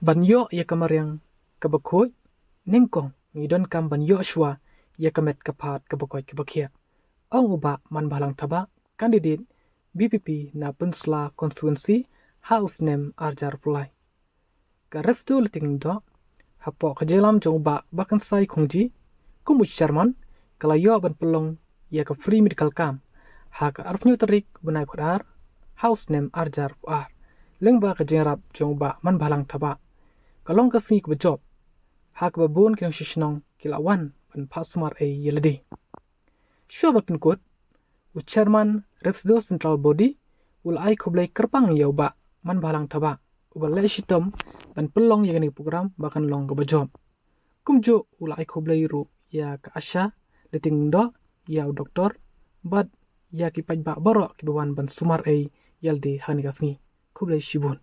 Banyo ya kamar yang kabakoi nengkong ngidon kam banyo shwa ya kamet kapat kabakoi kabakia. Ong uba man balang taba candidate BPP na Pensla constituency house name arjar pulai. Ka restu leting do hapo kajelam jong uba bakan sai khungji kumu chairman kalayo ban pelong ya ka free medical camp ha ka arpnyu tarik bunai khudar house name arjar puar lengba ka jengrap jong uba man balang taba kalong kasi ka job ha ka babun kinong shishnong kilawan ban pasumar yelede shwa bakin kot u chairman refsdo central body ul ai khoblai kerpang ya uba man balang taba ubal le shitom ban pelong ya ni program bakan long ka job kumjo ul ai khoblai ru ya ka asha leting do ya doktor bad ya ki pajba baro ki bawan ban sumar yalde hani kasni khoblai shibun